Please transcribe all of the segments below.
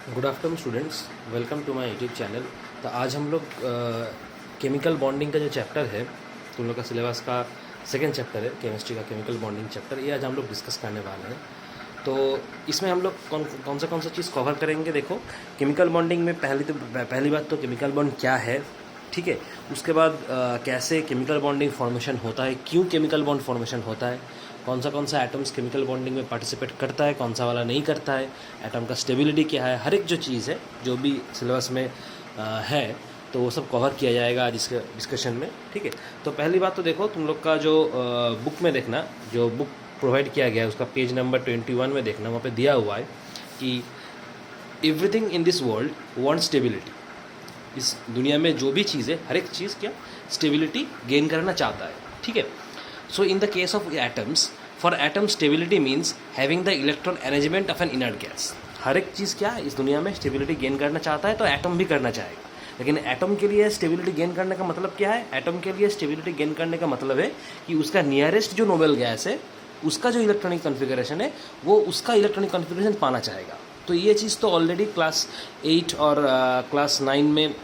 Good afternoon students, welcome to my YouTube channel. तो आज हम लोग केमिकल बॉन्डिंग का जो चैप्टर है, तुम लोग का सिलेबस का सेकेंड चैप्टर है केमिस्ट्री का केमिकल बॉन्डिंग चैप्टर, ये आज हम लोग डिस्कस करने वाले हैं। तो इसमें हम लोग कौन सा चीज़ कवर करेंगे। देखो, केमिकल बॉन्डिंग में पहली बात तो केमिकल बॉन्ड क्या है, ठीक है। उसके बाद कैसे केमिकल बॉन्डिंग फॉर्मेशन होता है, क्यों केमिकल बॉन्ड फॉर्मेशन होता है, कौन सा एटम्स केमिकल बॉन्डिंग में पार्टिसिपेट करता है, कौन सा वाला नहीं करता है, एटम का स्टेबिलिटी क्या है, हर एक जो चीज़ है जो भी सिलेबस में है, तो वो सब कवर किया जाएगा आज इसके डिस्कशन में, ठीक है। तो पहली बात तो देखो, तुम लोग का जो बुक में देखना, जो बुक प्रोवाइड किया गया है उसका पेज नंबर 21 में देखना, वहाँ पे दिया हुआ है कि everything in this world want stability. इस दुनिया में जो भी चीज़ है, हर एक चीज़ क्या स्टेबिलिटी गेन करना चाहता है, ठीक है। So in the case of atoms, for atom stability means having the electron arrangement of an inert gas. हर एक चीज़ क्या इस दुनिया में स्टेबिलिटी गेन करना चाहता है, तो एटम भी करना चाहेगा। लेकिन एटम के लिए स्टेबिलिटी गेन करने का मतलब क्या है? एटम के लिए स्टेबिलिटी गेन करने का मतलब है कि उसका नियरेस्ट जो नोबेल गैस है, उसका जो इलेक्ट्रॉनिक कॉन्फ़िगरेशन है, वो उसका इलेक्ट्रॉनिक कॉन्फ़िगरेशन पाना चाहेगा। तो ये चीज़ तो ऑलरेडी क्लास 8 और क्लास 9 में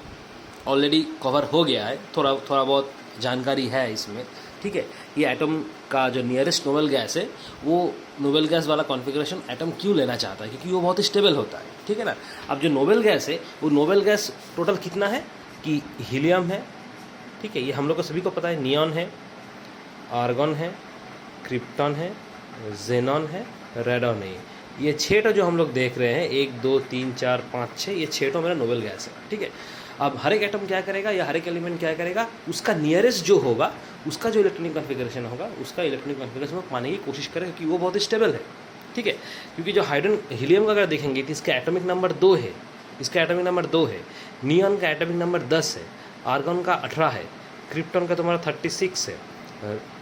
ऑलरेडी कवर हो गया है, थोड़ा बहुत जानकारी है इसमें, ठीक है। ये एटम का जो नियरेस्ट नोबेल गैस है, वो नोबेल गैस वाला कॉन्फ़िगरेशन एटम क्यों लेना चाहता है? क्योंकि वो बहुत ही स्टेबल होता है, ठीक है ना। अब जो नोबेल गैस है, वो नोबेल गैस टोटल कितना है कि हीलियम है, ठीक है, ये हम लोग को सभी को पता है। नियॉन है, आर्गन है, क्रिप्टॉन है, जेनॉन है, रेडॉन है। ये 6 जो हम लोग देख रहे हैं, 1 2 3 4 5 6, ये 6 मेरा नोबेल गैस है, ठीक है। अब हर एक एटम क्या करेगा, या हर एक एलिमेंट क्या करेगा, उसका नियरेस्ट जो होगा, उसका जो इलेक्ट्रॉनिक कॉन्फ़िगरेशन होगा, उसका इलेक्ट्रॉनिक कॉन्फ़िगरेशन को पाने की कोशिश करेगा कि वो बहुत ही स्टेबल है, ठीक है। क्योंकि जो हीलियम का अगर देखेंगे तो इसका एटॉमिक नंबर 2 है, इसका एटॉमिक नंबर 2 है। नियॉन का एटॉमिक नंबर 10 है, आर्गन का 18 है, क्रिप्टॉन का तुम्हारा 36 है,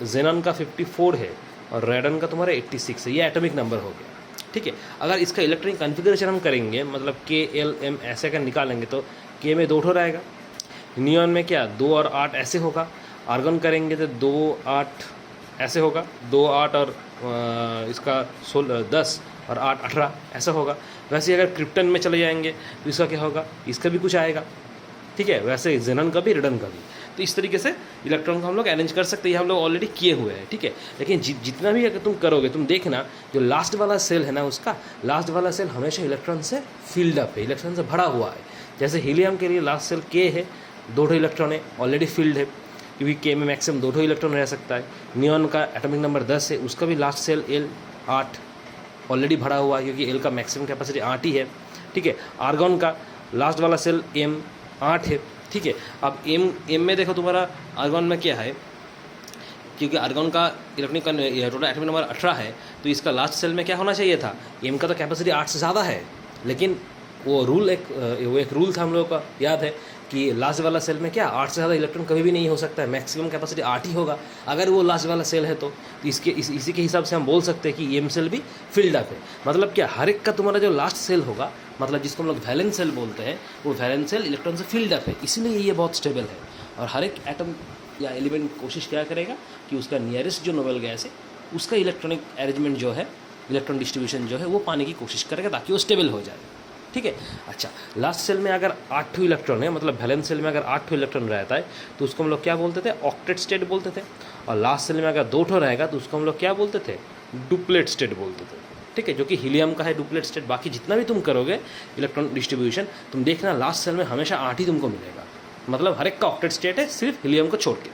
जेनॉन का 54 है, और रेडॉन का तुम्हारा 86 है। ये एटॉमिक नंबर हो गया, ठीक है। अगर इसका इलेक्ट्रॉनिक कॉन्फ़िगरेशन हम करेंगे, मतलब KLM ऐसे का निकालेंगे, तो K में 2 रहेगा। नियॉन में क्या 2 और 8 ऐसे होगा। आर्गन करेंगे तो 2 8 ऐसे होगा, 2 8 और इसका 10 और 8 18 ऐसा होगा। वैसे अगर क्रिप्टन में चले जाएंगे तो इसका क्या होगा, इसका भी कुछ आएगा, ठीक है। वैसे जेनॉन का भी, रेडॉन का भी। तो इस तरीके से इलेक्ट्रॉन को हम लोग अरेंज कर सकते हैं, हम लोग ऑलरेडी किए हुए हैं, ठीक है। लेकिन जितना भी अगर तुम करोगे, तुम देखना जो लास्ट वाला सेल है ना, उसका लास्ट वाला सेल हमेशा इलेक्ट्रॉन से फिल्ड अप है, इलेक्ट्रॉन से भरा हुआ है। जैसे हीलियम के लिए लास्ट सेल K है, 2 इलेक्ट्रॉन है, ऑलरेडी फिल्ड है, क्योंकि K में मैक्सिमम 2 इलेक्ट्रॉन रह सकता है। नियॉन का एटॉमिक नंबर 10 है, उसका भी लास्ट सेल L 8 ऑलरेडी भरा हुआ है, क्योंकि L का मैक्सिमम कैपेसिटी 8 ही है, ठीक है। आर्गन का लास्ट वाला सेल M 8 है, ठीक है। अब M में देखो, तुम्हारा आर्गन में क्या है, क्योंकि आर्गन का इलेक्ट्रॉनिक टोटल एटॉमिक नंबर 18 है, तो इसका लास्ट सेल में क्या होना चाहिए था, M का तो कैपेसिटी 8 से ज़्यादा है। लेकिन वो एक रूल था हम लोगों का, याद है कि लास्ट वाला सेल में क्या 8 से ज़्यादा इलेक्ट्रॉन कभी भी नहीं हो सकता है, मैक्सिमम कैपेसिटी 8 ही होगा अगर वो लास्ट वाला सेल है। तो इसी के हिसाब से हम बोल सकते हैं कि M सेल भी फिल्ड अप है। मतलब क्या, हर एक का तुम्हारा जो लास्ट सेल होगा, मतलब जिसको हम लोग वैलेंस सेल बोलते हैं, वो वैलेंस सेल इलेक्ट्रॉन से फिल्ड अप है, इसीलिए ये बहुत स्टेबल है। और हर एक एटम या एलिमेंट कोशिश क्या करेगा कि उसका नियरेस्ट जो नोबेल गैस है, उसका इलेक्ट्रॉनिक अरेंजमेंट जो है, इलेक्ट्रॉन डिस्ट्रीब्यूशन जो है, वो पाने की कोशिश करेगा ताकि वो स्टेबल हो जाए, ठीक है। अच्छा, लास्ट सेल में अगर 8 इलेक्ट्रॉन है, मतलब वैलेंस सेल में अगर 8 इलेक्ट्रॉन रहता है, तो उसको हम लोग क्या बोलते थे, ऑक्टेट स्टेट बोलते थे। और लास्ट सेल में अगर 2 रहेगा तो उसको हम लोग क्या बोलते थे, डुप्लेट स्टेट बोलते थे, ठीक है। जो कि हीलियम का है डुप्लेट स्टेट। बाकी जितना भी तुम करोगे इलेक्ट्रॉन डिस्ट्रीब्यूशन, तुम देखना लास्ट सेल में हमेशा 8 ही तुमको मिलेगा, मतलब हर एक का ऑक्टेट स्टेट है, सिर्फ हीलियम को छोड़ के,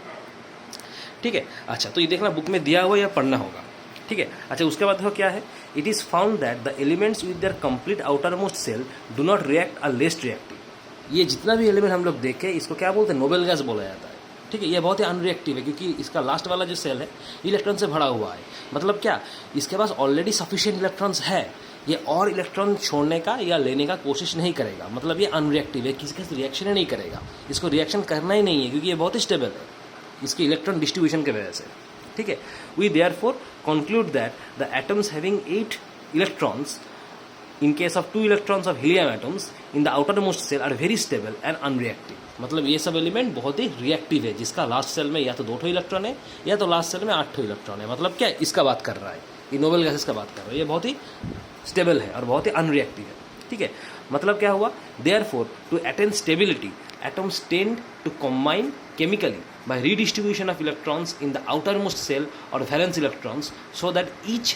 ठीक है। अच्छा, तो ये देखना बुक में दिया हुआ या पढ़ना होगा, ठीक है। अच्छा, उसके बाद देखो क्या है, it is found that the elements with their complete outer most shell do not react or less reactive. ये जितना भी एलिमेंट हम लोग देखे, इसको क्या बोलते हैं, नोबेल गैस बोला जाता है, ठीक है। ये बहुत ही अनरिएक्टिव है, क्योंकि इसका लास्ट वाला जो सेल है इलेक्ट्रॉन से भरा हुआ है। मतलब क्या, इसके पास ऑलरेडी सफिशिएंट इलेक्ट्रॉन्स है, ये और इलेक्ट्रॉन छोड़ने का या लेने का कोशिश नहीं करेगा। मतलब ये अनरिएक्टिव है, किसी के रिएक्शन ही नहीं करेगा, इसको रिएक्शन करना ही नहीं है, क्योंकि ये बहुत ही स्टेबल है इसके इलेक्ट्रॉन डिस्ट्रीब्यूशन के वजह से, ठीक है। We therefore conclude that the atoms having 8 electrons in case of 2 electrons of helium atoms in the outermost cell are very stable and unreactive। मतलब ये सब एलिमेंट बहुत ही रिएक्टिव है, जिसका लास्ट सेल में या तो 2 इलेक्ट्रॉन है, या तो लास्ट सेल में 8 इलेक्ट्रॉन है। मतलब क्या, इसका बात कर रहा है, ये नोबेल गैसेस का बात कर रहा है, ये बहुत ही स्टेबल है और बहुत ही अनरिएक्टिव है। ठीक है, मतलब क्या हुआ, therefore to attain stability atoms tend to combine chemically by redistribution of electrons in the outermost shell or valence electrons so that each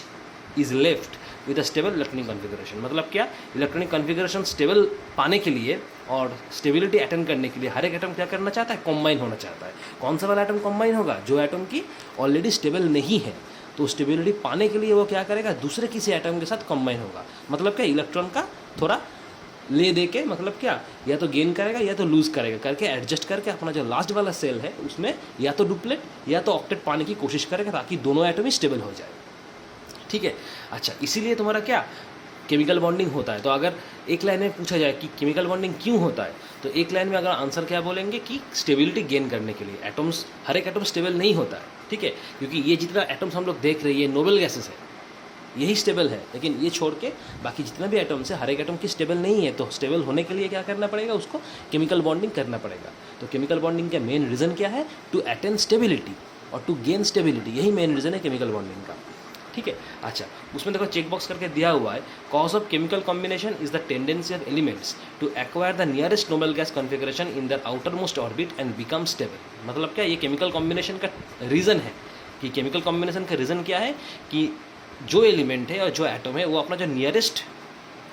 is left with a stable electronic configuration। मतलब क्या, electronic configuration stable पाने के लिए और stability attend करने के लिए हर एक एटम क्या करना चाहता है, कॉम्बाइन होना चाहता है। कौन सा वाला एटम कॉम्बाइन होगा, जो एटम की ऑलरेडी स्टेबल नहीं है, तो स्टेबिलिटी पाने के लिए वो क्या करेगा, दूसरे किसी एटम के साथ कॉम्बाइन होगा। मतलब क्या, इलेक्ट्रॉन का थोड़ा ले दे के, मतलब क्या, या तो गेन करेगा या तो लूज करेगा, करके एडजस्ट करके अपना जो लास्ट वाला सेल है उसमें या तो डुप्लेट या तो ऑक्टेट पाने की कोशिश करेगा, ताकि दोनों एटम ही स्टेबल हो जाए। ठीक है, अच्छा, इसीलिए तुम्हारा क्या केमिकल बॉन्डिंग होता है। तो अगर एक लाइन में पूछा जाए कि केमिकल बॉन्डिंग क्यों होता है, तो एक लाइन में अगर आंसर क्या बोलेंगे कि स्टेबिलिटी गेन करने के लिए। एटम्स, हर एक एटम स्टेबल नहीं होता है, ठीक है, क्योंकि ये जितना एटम्स हम लोग देख रहे हैं ये नोबल गैसेस है, यही स्टेबल है, लेकिन ये छोड़ के बाकी जितना भी एटम्स है हर एक एटम की स्टेबल नहीं है। तो स्टेबल होने के लिए क्या करना पड़ेगा, उसको केमिकल बॉन्डिंग करना पड़ेगा। तो केमिकल बॉन्डिंग का मेन रीज़न क्या है, टू अटेन स्टेबिलिटी और टू गेन स्टेबिलिटी, यही मेन रीज़न है केमिकल बॉन्डिंग का। ठीक है, अच्छा, उसमें देखो चेक बॉक्स करके दिया हुआ है, cause of chemical combination is the tendency of elements to acquire the nearest noble gas configuration in the outer most orbit and become stable. मतलब क्या, ये केमिकल कॉम्बिनेशन का रीज़न है कि केमिकल कॉम्बिनेशन का रीज़न क्या है कि जो एलिमेंट है और जो एटम है वो अपना जो नियरेस्ट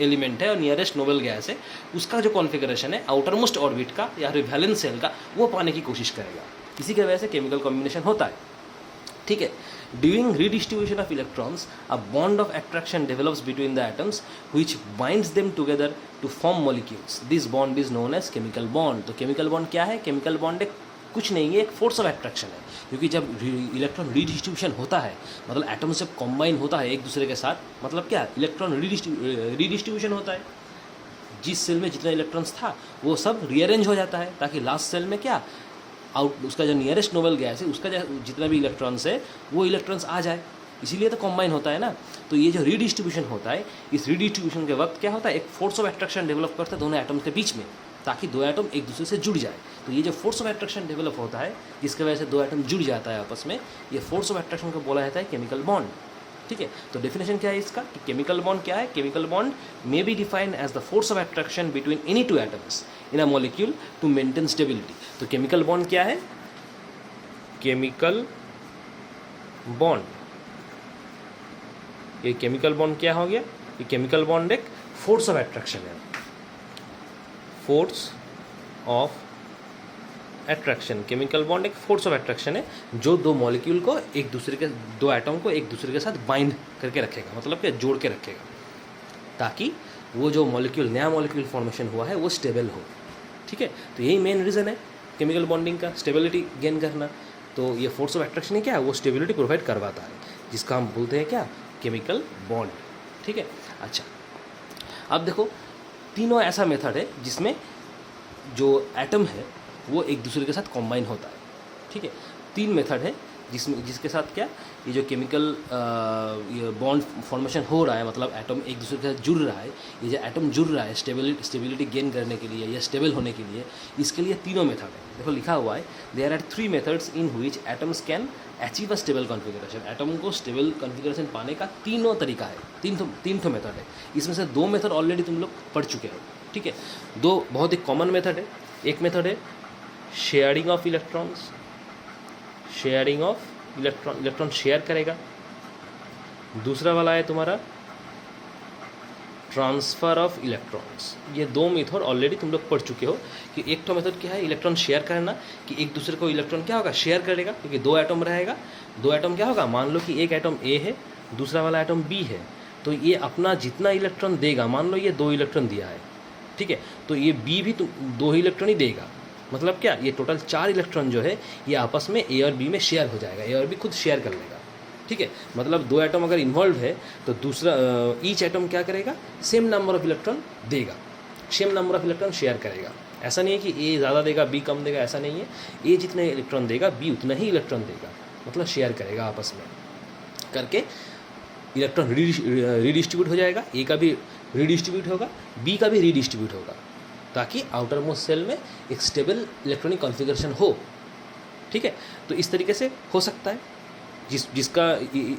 एलिमेंट है और नियरेस्ट नोबल गैस है उसका जो कॉन्फ़िगरेशन है आउटर मोस्ट ऑर्बिट का या वैलेंस शेल का, वो पाने की कोशिश करेगा। इसी की वजह से केमिकल कॉम्बिनेशन होता है। ठीक है, during redistribution of electrons a bond of attraction develops between the atoms which binds them together to form molecules. This bond is known as chemical bond. तो केमिकल बॉन्ड क्या है, केमिकल बॉन्ड एक कुछ नहीं है, एक फोर्स ऑफ अट्रैक्शन है, क्योंकि जब इलेक्ट्रॉन रीडिस्ट्रीब्यूशन होता है, मतलब एटम्स जब कॉम्बाइन होता है एक दूसरे के साथ, मतलब क्या, इलेक्ट्रॉन रीडिस्ट्रीब्यूशन होता है। जिस सेल में जितना इलेक्ट्रॉन्स था वो सब रीअरेंज हो जाता है, ताकि लास्ट सेल में क्या, उसका जो नियरेस्ट नोबल गैस है उसका जितना भी इलेक्ट्रॉन्स है वो इलेक्ट्रॉन्स आ जाए, इसीलिए तो कॉम्बाइन होता है ना। तो ये जो रीडिस्ट्रीब्यूशन होता है, इस रीडिस्ट्रीब्यूशन के वक्त क्या होता है, एक फोर्स ऑफ अट्रैक्शन डेवलप करता है दोनों एटम्स के बीच में, ताकि दो एटम एक दूसरे से जुड़ जाए। तो ये जो फोर्स ऑफ अट्रैक्शन डेवलप होता है, जिसकी वजह से दो एटम जुड़ जाता है आपस में, ये फोर्स ऑफ अट्रैक्शन को बोला जाता है केमिकल बॉन्ड। ठीक है, तो डेफिनेशन क्या है इसका कि केमिकल बॉन्ड क्या है, chemical bond may be defined as the force of attraction between any two atoms in a molecule to maintain stability. तो केमिकल बॉन्ड क्या है, केमिकल बॉन्ड, ये केमिकल बॉन्ड क्या हो गया, ये केमिकल बॉन्ड एक फोर्स ऑफ अट्रैक्शन है, force of attraction. Chemical bond एक फोर्स ऑफ अट्रैक्शन है जो दो मॉलिक्यूल को एक दूसरे के, दो एटम को एक दूसरे के साथ बाइंड करके रखेगा, मतलब क्या, जोड़ के रखेगा, ताकि वो जो मॉलिक्यूल, नया मॉलिक्यूल फॉर्मेशन हुआ है वो स्टेबल हो। ठीक है, तो यही मेन रीज़न है केमिकल बॉन्डिंग का, स्टेबिलिटी गेन करना। तो ये फोर्स ऑफ अट्रैक्शन क्या है, वो स्टेबिलिटी प्रोवाइड करवाता है, जिसका हम बोलते हैं क्या, केमिकल बॉन्ड। ठीक है, अच्छा, अब देखो तीनों ऐसा मेथड है जिसमें जो एटम है वो एक दूसरे के साथ कॉम्बाइन होता है। ठीक है, तीन मेथड है जिसके साथ क्या, ये जो केमिकल ये बॉन्ड फॉर्मेशन हो रहा है, मतलब एटम एक दूसरे के साथ जुड़ रहा है, ये जो एटम जुड़ रहा है स्टेबिलिटी गेन करने के लिए या स्टेबल होने के लिए, इसके लिए तीनों मेथड है। देखो लिखा हुआ है, there are 3 methods in which atoms can achieve a stable configuration. Atom को स्टेबल कॉन्फ़िगरेशन पाने का तीनों तरीका है, तीन ठो मेथड है। इसमें से 2 मेथड ऑलरेडी तुम लोग पढ़ चुके हो। ठीक है, 2 बहुत ही कॉमन मेथड है। एक मेथड है sharing of electrons, sharing of electron share करेगा। दूसरा वाला है तुम्हारा ट्रांसफ़र ऑफ इलेक्ट्रॉन्स। ये 2 मेथड ऑलरेडी तुम लोग पढ़ चुके हो कि एक तो मेथड क्या है, इलेक्ट्रॉन शेयर करना, कि एक दूसरे को इलेक्ट्रॉन क्या होगा, शेयर करेगा, क्योंकि 2 एटम रहेगा, 2 एटम क्या होगा, मान लो कि एक एटम ए है, दूसरा वाला एटम बी है, तो ये अपना जितना इलेक्ट्रॉन देगा, मान लो ये 2 इलेक्ट्रॉन दिया है, ठीक है, तो ये बी भी 2 ही इलेक्ट्रॉन ही देगा। मतलब क्या, ये टोटल 4 इलेक्ट्रॉन जो है ये आपस में ए और बी में शेयर हो जाएगा, ए और बी खुद शेयर कर लेगा। ठीक है, मतलब 2 एटम अगर इन्वॉल्व है तो दूसरा ईच एटम क्या करेगा, सेम नंबर ऑफ इलेक्ट्रॉन देगा, same number of electron share करेगा। ऐसा नहीं है कि ए ज़्यादा देगा बी कम देगा, ऐसा नहीं है, ए जितने इलेक्ट्रॉन देगा बी उतना ही इलेक्ट्रॉन देगा, मतलब शेयर करेगा आपस में करके, इलेक्ट्रॉन रीडिस्ट्रीब्यूट हो जाएगा, ए का भी रीडिस्ट्रीब्यूट होगा, बी का भी रीडिस्ट्रीब्यूट होगा, ताकि आउटर मोस्ट सेल में एक स्टेबल इलेक्ट्रॉनिक कॉन्फ़िगरेशन हो। ठीक है, तो इस तरीके से हो सकता है। जिसका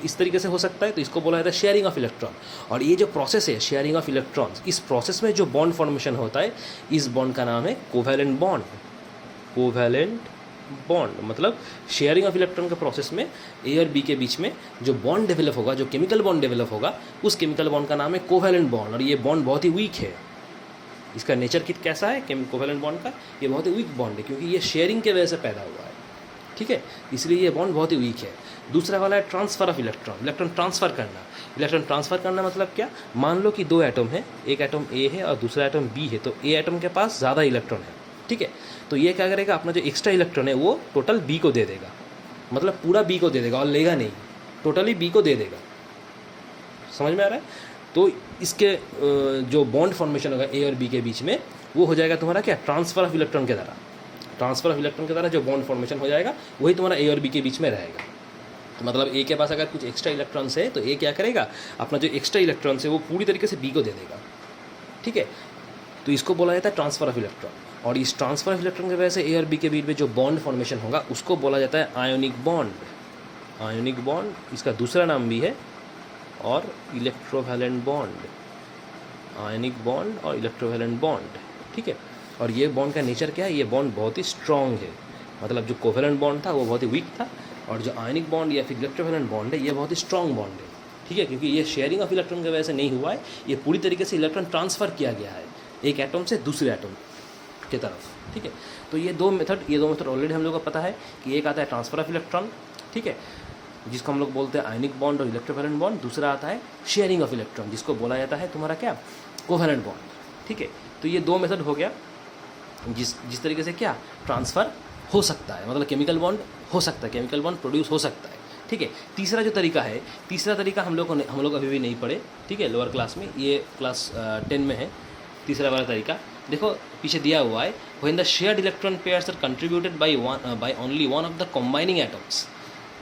इस तरीके से हो सकता है, तो इसको बोला जाता है शेयरिंग ऑफ इलेक्ट्रॉन। और ये जो प्रोसेस है शेयरिंग ऑफ इलेक्ट्रॉन्स, इस प्रोसेस में जो बॉन्ड फॉर्मेशन होता है, इस बॉन्ड का नाम है कोवैलेंट बॉन्ड। कोवैलेंट बॉन्ड मतलब शेयरिंग ऑफ इलेक्ट्रॉन के प्रोसेस में ए और बी के बीच में जो बॉन्ड डेवलप होगा, जो केमिकल बॉन्ड डेवलप होगा, उस केमिकल बॉन्ड का नाम है कोवैलेंट बॉन्ड। और ये बॉन्ड बहुत ही वीक है। इसका नेचर कैसा है कोवैलेंट बॉन्ड का? ये बहुत ही वीक बॉन्ड है, क्योंकि ये शेयरिंग के वजह से पैदा हुआ है, ठीक है, इसलिए ये बॉन्ड बहुत ही वीक है। दूसरा वाला है transfer of electron, electron transfer करना। इलेक्ट्रॉन ट्रांसफ़र करना मतलब क्या? मान लो कि दो एटम है, एक एटम ए है और दूसरा एटम बी है, तो ए एटम के पास ज़्यादा इलेक्ट्रॉन है, ठीक है, तो ये क्या करेगा, अपना जो एक्स्ट्रा इलेक्ट्रॉन है वो टोटल बी को दे देगा, मतलब पूरा बी को दे देगा और लेगा नहीं, टोटली बी को दे देगा। समझ में आ रहा है? तो इसके जो बॉन्ड फॉर्मेशन होगा ए और बी के बीच में, वो हो जाएगा तुम्हारा क्या, ट्रांसफ़र ऑफ इलेक्ट्रॉन के द्वारा। ट्रांसफ़र ऑफ इलेक्ट्रॉन के द्वारा जो बॉन्ड फॉर्मेशन हो जाएगा वही तुम्हारा ए और बी के बीच में रहेगा। मतलब ए के पास अगर कुछ एक्स्ट्रा इलेक्ट्रॉन्स है तो ए क्या करेगा, अपना जो एक्स्ट्रा इलेक्ट्रॉन्स है वो पूरी तरीके से बी को दे देगा, ठीक है, तो इसको बोला जाता है ट्रांसफ़र ऑफ इलेक्ट्रॉन। और इस ट्रांसफ़र ऑफ इलेक्ट्रॉन की वजह से ए और बी के बीच में जो बॉन्ड फॉर्मेशन होगा उसको बोला जाता है आयोनिक बॉन्ड। आयोनिक बॉन्ड, इसका दूसरा नाम भी है, और इलेक्ट्रोवैलेंट बॉन्ड, आयोनिक बॉन्ड और इलेक्ट्रोवैलेंट बॉन्ड, ठीक है। और ये बॉन्ड का नेचर क्या है, ये बॉन्ड बहुत ही स्ट्रॉन्ग है, मतलब जो कोवैलेंट बॉन्ड था वो बहुत ही वीक था, और जो आयनिक बॉन्ड या फिर इलेक्ट्रोवैलेंट बॉन्ड है ये बहुत ही स्ट्रॉन्ग बॉन्ड है, ठीक है, क्योंकि ये शेयरिंग ऑफ इलेक्ट्रॉन की वजह से नहीं हुआ है, ये पूरी तरीके से इलेक्ट्रॉन ट्रांसफ़र किया गया है एक एटम से दूसरे एटम की तरफ, ठीक है। तो ये दो मेथड ऑलरेडी हम लोग को पता है कि एक आता है ट्रांसफ़र ऑफ इलेक्ट्रॉन, ठीक है, जिसको हम लोग बोलते हैं आयनिक बॉन्ड और इलेक्ट्रोवैलेंट बॉन्ड। दूसरा आता है शेयरिंग ऑफ इलेक्ट्रॉन, जिसको बोला जाता है तुम्हारा क्या, कोवैलेंट बॉन्ड, ठीक है। तो ये दो मेथड हो गया जिस तरीके से क्या ट्रांसफ़र हो सकता है, मतलब केमिकल बॉन्ड हो सकता है, केमिकल बॉन्ड प्रोड्यूस हो सकता है, ठीक है। तीसरा जो तरीका है, तीसरा तरीका हम लोग अभी भी नहीं पढ़े, ठीक है, लोअर क्लास में, ये क्लास 10 में है। तीसरा वाला तरीका देखो पीछे दिया हुआ है, when the shared electron pairs are contributed by only one of the combining atoms,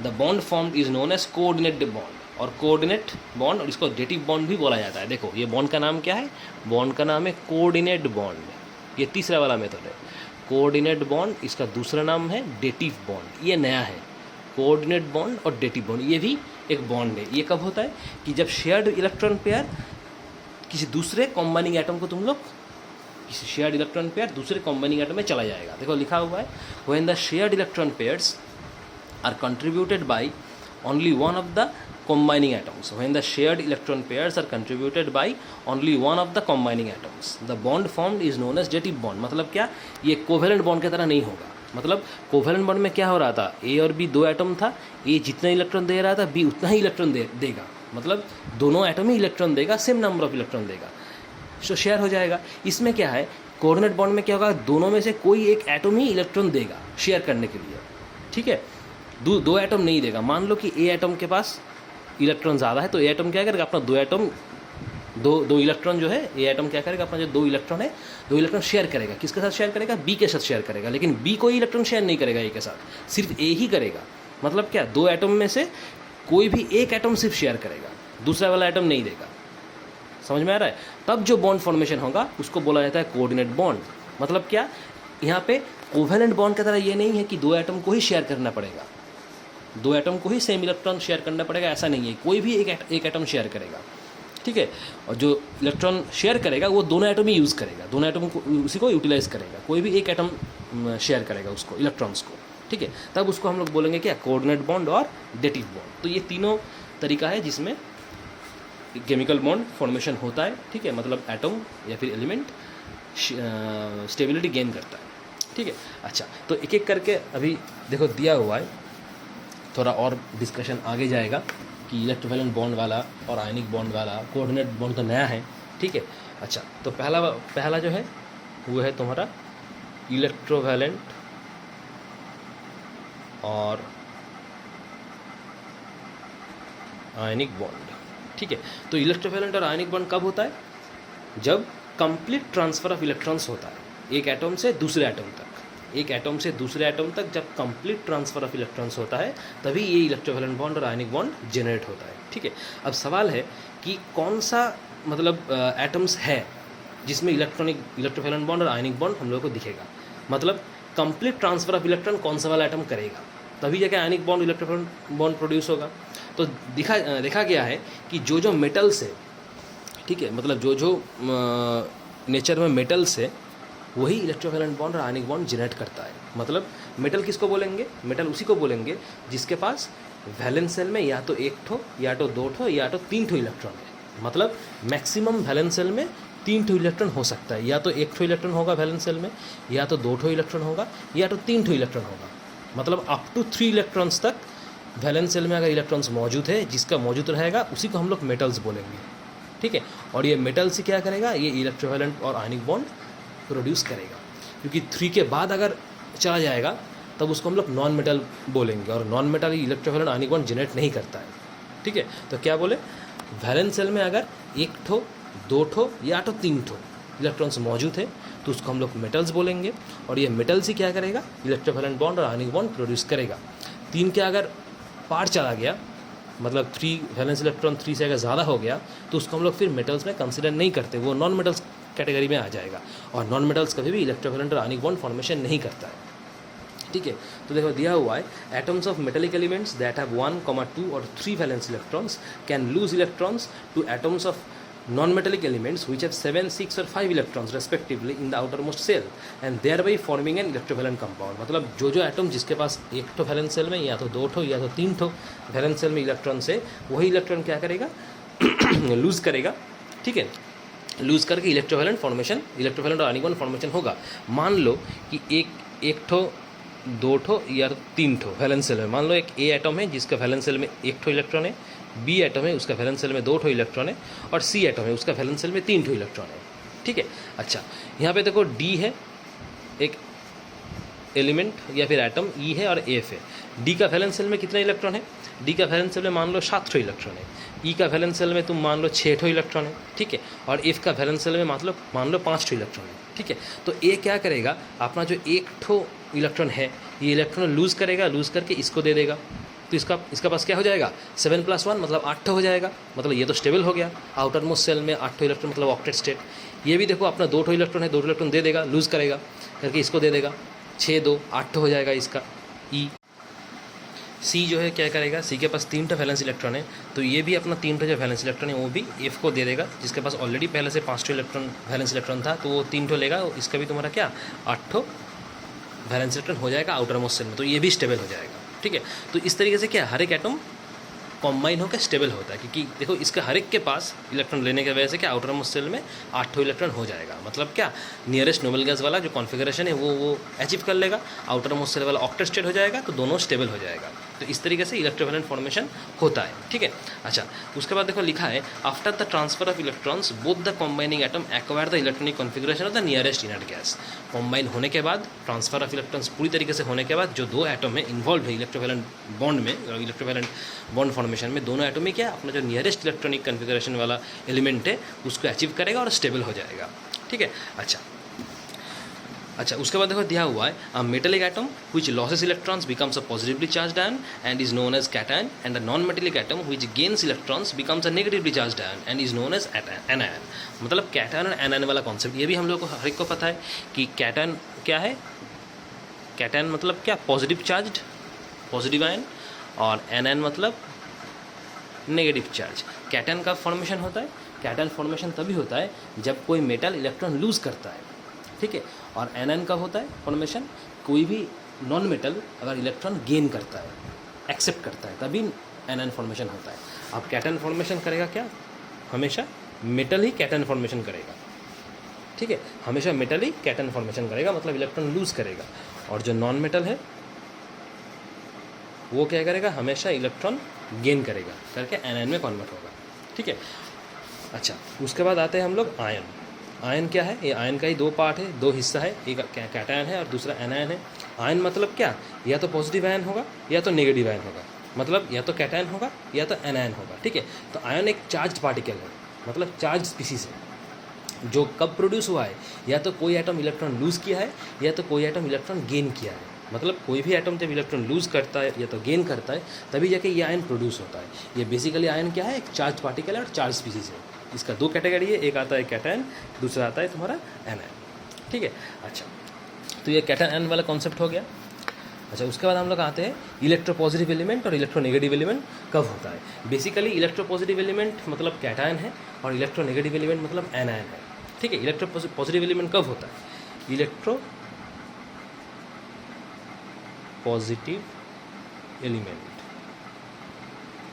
the bond formed is known as coordinate bond, और कोऑर्डिनेट बॉन्ड, और इसको डेटिव बॉन्ड भी बोला जाता है। देखो ये बॉन्ड का नाम क्या है, बॉन्ड का नाम है कोऑर्डिनेट बॉन्ड, ये तीसरा वाला मेथड है कोऑर्डिनेट बॉन्ड। इसका दूसरा नाम है डेटिव बॉन्ड, ये नया है, कोऑर्डिनेट बॉन्ड और डेटिव बॉन्ड, ये भी एक बॉन्ड है। ये कब होता है कि जब शेयर्ड इलेक्ट्रॉन पेयर किसी दूसरे कॉम्बाइनिंग एटम को तुम लोग, किसी शेयर्ड इलेक्ट्रॉन पेयर दूसरे कॉम्बाइनिंग एटम में चला जाएगा। देखो लिखा हुआ है, when the shared electron pairs are contributed by only one of the combining atoms, when the shared electron pairs are contributed by only one of the combining atoms, the bond formed is known as dative bond। मतलब क्या, ये covalent bond की तरह नहीं होगा। मतलब covalent bond में क्या हो रहा था, ए और बी दो एटम था, ए जितना इलेक्ट्रॉन दे रहा था बी उतना ही इलेक्ट्रॉन देगा, मतलब दोनों एटम ही इलेक्ट्रॉन देगा, सेम नंबर ऑफ इलेक्ट्रॉन देगा, तो शेयर हो जाएगा। इसमें क्या है, कोऑर्डिनेट बॉन्ड में क्या होगा, दोनों में से कोई एक एटम ही इलेक्ट्रॉन देगा शेयर करने के लिए, ठीक है, दो एटम नहीं देगा। मान लो कि ए एटम के पास इलेक्ट्रॉन ज़्यादा है, तो ए एटम क्या करेगा, अपना दो इलेक्ट्रॉन जो है, ए एटम क्या करेगा, अपना जो दो इलेक्ट्रॉन शेयर करेगा, किसके साथ शेयर करेगा, बी के साथ शेयर करेगा, लेकिन बी कोई इलेक्ट्रॉन शेयर नहीं करेगा ए के साथ, सिर्फ ए ही करेगा। मतलब क्या, दो एटम में से कोई भी एक एटम सिर्फ शेयर करेगा, दूसरा वाला एटम नहीं देगा। समझ में आ रहा है? तब जो बॉन्ड फॉर्मेशन होगा उसको बोला जाता है कोऑर्डिनेट बॉन्ड। मतलब क्या, यहाँ पे कोवैलेंट बॉन्ड की तरह ये नहीं है कि दो एटम को ही शेयर करना पड़ेगा, दो एटम को ही सेम इलेक्ट्रॉन शेयर करना पड़ेगा, ऐसा नहीं है, कोई भी एक एटम शेयर करेगा, ठीक है, और जो इलेक्ट्रॉन शेयर करेगा वो दोनों एटम ही यूज़ करेगा, दोनों एटम को उसी को यूटिलाइज करेगा, कोई भी एक एटम शेयर करेगा उसको, इलेक्ट्रॉन्स को, ठीक है, तब उसको हम लोग बोलेंगे क्या, कोऑर्डिनेट बॉन्ड और डेटिव बॉन्ड। तो ये तीनों तरीका है जिसमें केमिकल बॉन्ड फॉर्मेशन होता है, ठीक है, मतलब एटम या फिर एलिमेंट स्टेबिलिटी गेन करता है, ठीक है। अच्छा, तो एक एक करके अभी देखो दिया हुआ है, थोड़ा और डिस्कशन आगे जाएगा कि इलेक्ट्रोवैलेंट बॉन्ड वाला और आयनिक बॉन्ड वाला, कोऑर्डिनेट बॉन्ड तो नया है, ठीक है। अच्छा, तो पहला जो है वो है तुम्हारा इलेक्ट्रोवैलेंट और आयनिक बॉन्ड, ठीक है। तो इलेक्ट्रोवैलेंट और आयनिक बॉन्ड कब होता है, जब कंप्लीट ट्रांसफ़र ऑफ इलेक्ट्रॉन्स होता है एक एटम से दूसरे एटम तक, एक एटम से दूसरे एटम तक जब कंप्लीट ट्रांसफ़र ऑफ इलेक्ट्रॉन्स होता है तभी ये इलेक्ट्रोवैलेंट बॉन्ड और आयनिक बॉन्ड जनरेट होता है, ठीक है। अब सवाल है कि कौन सा मतलब एटम्स है जिसमें इलेक्ट्रोवैलेंट बॉन्ड और आयनिक बॉन्ड हम लोग को दिखेगा, मतलब कंप्लीट ट्रांसफ़र ऑफ इलेक्ट्रॉन कौन सा वाला एटम करेगा, तभी जाके आयनिक बॉन्ड इलेक्ट्रोफिलेंट बॉन्ड प्रोड्यूस होगा। तो देखा गया है कि जो मेटल्स है, ठीक है, मतलब जो नेचर में मेटल्स है वही इलेक्ट्रोफिलेंट बॉन्ड और आयनिक बॉन्ड जनरेट करता है। मतलब मेटल किसको बोलेंगे? मेटल उसी को बोलेंगे जिसके पास वैलेंस सेल में या तो एक ठो या तो दो ठो या तो तीन ठो इलेक्ट्रॉन है। मतलब मैक्सिमम वैलेंस सेल में तीन ठो इलेक्ट्रॉन हो सकता है, या तो एक ठो इलेक्ट्रॉन होगा वैलेंस सेल में, या तो दो ठो इलेक्ट्रॉन होगा, या तो तीन ठो इलेक्ट्रॉन होगा। मतलब अप टू 3 इलेक्ट्रॉन्स तक वैलेंस सेल में अगर इलेक्ट्रॉन्स मौजूद है, जिसका मौजूद रहेगा उसी को हम लोग मेटल्स बोलेंगे, ठीक है। और ये मेटल से क्या करेगा? ये इलेक्ट्रोवैलेंट और आयनिक बॉन्ड प्रोड्यूस करेगा, क्योंकि 3 के बाद अगर चला जाएगा तब उसको हम लोग नॉन मेटल बोलेंगे, और non metal electrovalent ionic bond generate नहीं करता है, ठीक है। तो क्या बोले? वैलेंस सेल में अगर एक ठो, दो ठो या तो तीन ठो इलेक्ट्रॉन्स मौजूद है तो उसको हम लोग मेटल्स बोलेंगे, और ये मेटल्स ही क्या करेगा? इलेक्ट्रोवैलेंट बॉन्ड और आयनिक बॉन्ड प्रोड्यूस करेगा। 3 के अगर पार चला गया, मतलब 3 वैलेंस इलेक्ट्रॉन 3 से अगर ज़्यादा हो गया तो उसको हम लोग फिर मेटल्स में कंसिडर नहीं करते, वो नॉन मेटल्स कैटेगरी में आ जाएगा। और नॉन मेटल्स कभी भी इलेक्ट्रोवैलेंट और आयनिक बॉन्ड फॉर्मेशन नहीं करता है, ठीक है। तो देखो दिया हुआ है, atoms of metallic elements that have 1, 2 और 3 valence electrons can lose electrons two atoms of non-metallic elements which have 7, 6 और 5 electrons respectively in the outermost cell and thereby forming an electrovalent compound। मतलब जो एटम जिसके पास एक ठो valence shell में या तो दो ठो या तो तीन ठो वैलेंस सेल में इलेक्ट्रॉन से, वही इलेक्ट्रॉन क्या करेगा? लूज करेगा, ठीक है। लूज करके इलेक्ट्रोवैलेंट फॉर्मेशन, इलेक्ट्रोवैलेंट और आयनिक बॉन्ड फॉर्मेशन होगा। मान लो कि एक ठो, दो ठो या तो तीन ठो वैलेंस सेल में, मान लो एक ए एटम है जिसका वैलेंस सेल में एक ठो इलेक्ट्रॉन है, बी एटम है उसका वैलेंस सेल में दो ठो इलेक्ट्रॉन है, और सी एटम है उसका वैलेंस सेल में तीन ठो इलेक्ट्रॉन है, ठीक है। अच्छा, यहाँ पे देखो डी है एक एलिमेंट या फिर एटम, ई है और एफ है। डी का वैलेंस सेल में कितने इलेक्ट्रॉन है? डी का वैलेंस सेल में मान लो 7 ठो इलेक्ट्रॉन है। ई का वैलेंस सेल में तुम मान लो 6 ठो इलेक्ट्रॉन है, ठीक है। और एफ का वैलेंस सेल में मान लो 5 ठो इलेक्ट्रॉन है, ठीक है। तो ए क्या करेगा? अपना जो एक ठो इलेक्ट्रॉन है ये इलेक्ट्रॉन लूज़ करेगा, लूज़ करके इसको दे देगा, तो इसका पास क्या हो जाएगा? 7 + 1 मतलब 8 हो जाएगा। मतलब ये तो स्टेबल हो गया। आउटर मोस्ट सेल में 8 इलेक्ट्रॉन मतलब ऑक्टेट स्टेट। ये भी देखो अपना 2 इलेक्ट्रॉन है, 2 इलेक्ट्रॉन दे देगा, लूज़ करेगा करके इसको दे देगा, 6, 2, 8 हो जाएगा इसका ई। सी जो है क्या करेगा? सी के पास 3 वैलेंस इलेक्ट्रॉन है, तो ये भी अपना 3 जो वैलेंस इलेक्ट्रॉन है वो भी एफ को दे देगा, जिसके पास ऑलरेडी पहले से 5 इलेक्ट्रॉन वैलेंस इलेक्ट्रॉन था, तो वो 3 लेगा, इसका भी तुम्हारा क्या 8 वैलेंस इलेक्ट्रॉन हो जाएगा आउटर मोस्ट सेल में, तो ये भी स्टेबल हो जाएगा, ठीक है। तो इस तरीके से क्या हर एक एटम कॉम्बाइन होकर स्टेबल होता है, क्योंकि देखो इसके हर एक के पास इलेक्ट्रॉन लेने की वजह से क्या आउटर मोस्ट सेल में 8 इलेक्ट्रॉन हो जाएगा। मतलब क्या नियरेस्ट नोबल गैस वाला जो कॉन्फ़िगरेशन है वो अचीव कर लेगा, आउटर मोस्ट सेल वाला ऑक्टेट स्टेट हो जाएगा, तो दोनों स्टेबल हो जाएगा। तो इस तरीके से इलेक्ट्रोवैलेंट फॉर्मेशन होता है, ठीक है। अच्छा, उसके बाद देखो लिखा है after the transfer of electrons both the combining atom acquire the electronic configuration of the nearest inert gas. Combine होने के बाद, ट्रांसफर ऑफ इलेक्ट्रॉन्स पूरी तरीके से होने के बाद, जो दो एटम है इन्वॉल्व है इलेक्ट्रोवैलेंट बॉन्ड में, इलेक्ट्रोवैलेंट बॉन्ड फॉर्मेशन में, दोनों एटम में क्या अपना जो नियरेस्ट इलेक्ट्रॉनिक कॉन्फ़िगरेशन वाला एलिमेंट है उसको अचीव करेगा और स्टेबल हो जाएगा, ठीक है। अच्छा, उसके बाद देखो दिया हुआ है a metallic atom which loses electrons becomes a positively charged ion and is known as cation, and a non metallic atom which gains electrons becomes a negatively charged ion and is known as anion. मतलब cation और anion वाला concept ये भी हम लोग को हर एक को पता है कि कैटायन क्या है। कैटायन मतलब क्या? पॉजिटिव चार्ज्ड, पॉजिटिव आयन, और एनायन मतलब नेगेटिव चार्ज। कैटायन का फॉर्मेशन होता है, कैटायन फॉर्मेशन तभी होता है जब कोई मेटल इलेक्ट्रॉन लूज करता है, ठीक है। और एनायन कब होता है फॉर्मेशन? कोई भी नॉन मेटल अगर इलेक्ट्रॉन गेन करता है, एक्सेप्ट करता है, तभी एनायन फॉर्मेशन होता है। अब कैटायन फॉर्मेशन करेगा क्या? हमेशा मेटल ही कैटायन फॉर्मेशन करेगा, ठीक है। हमेशा मेटल ही कैटायन फॉर्मेशन करेगा, मतलब इलेक्ट्रॉन लूज करेगा। और जो नॉन मेटल है वो क्या करेगा? हमेशा इलेक्ट्रॉन गेन करेगा करके एनायन में कन्वर्ट होगा, ठीक है। अच्छा, उसके बाद आते हैं हम लोग आयन। आयन क्या है? ये आयन का ही 2 पार्ट है, 2 हिस्सा है, एक कैटायन है और दूसरा एनायन है। आयन मतलब क्या? या तो पॉजिटिव आयन होगा या तो नेगेटिव आयन होगा, मतलब या तो कैटायन होगा या तो एनायन होगा, ठीक है। तो आयन एक चार्ज पार्टिकल है, मतलब चार्ज स्पीसीज है, जो कब प्रोड्यूस हुआ है? या तो कोई एटम इलेक्ट्रॉन लूज़ किया है या तो कोई एटम इलेक्ट्रॉन गेन किया है। मतलब कोई भी एटम जब इलेक्ट्रॉन लूज़ करता है या तो गेन करता है तभी जाके ये आयन प्रोड्यूस होता है। ये बेसिकली आयन क्या है? एक चार्ज पार्टिकल है और चार्ज स्पीसीज है। इसका 2 कैटेगरी है, एक आता है कैटायन, दूसरा आता है तुम्हारा एनायन, ठीक है। अच्छा, तो ये कैटायन एनायन वाला कॉन्सेप्ट हो गया। अच्छा, उसके बाद हम लोग आते हैं इलेक्ट्रोपॉजिटिव एलिमेंट और इलेक्ट्रोनेगेटिव एलिमेंट कब होता है। बेसिकली इलेक्ट्रोपॉजिटिव एलिमेंट मतलब कैटायन है और इलेक्ट्रोनेगेटिव एलिमेंट मतलब एनायन है। ठीक है, इलेक्ट्रोपॉजिटिव एलिमेंट कब होता है? Electro positive element,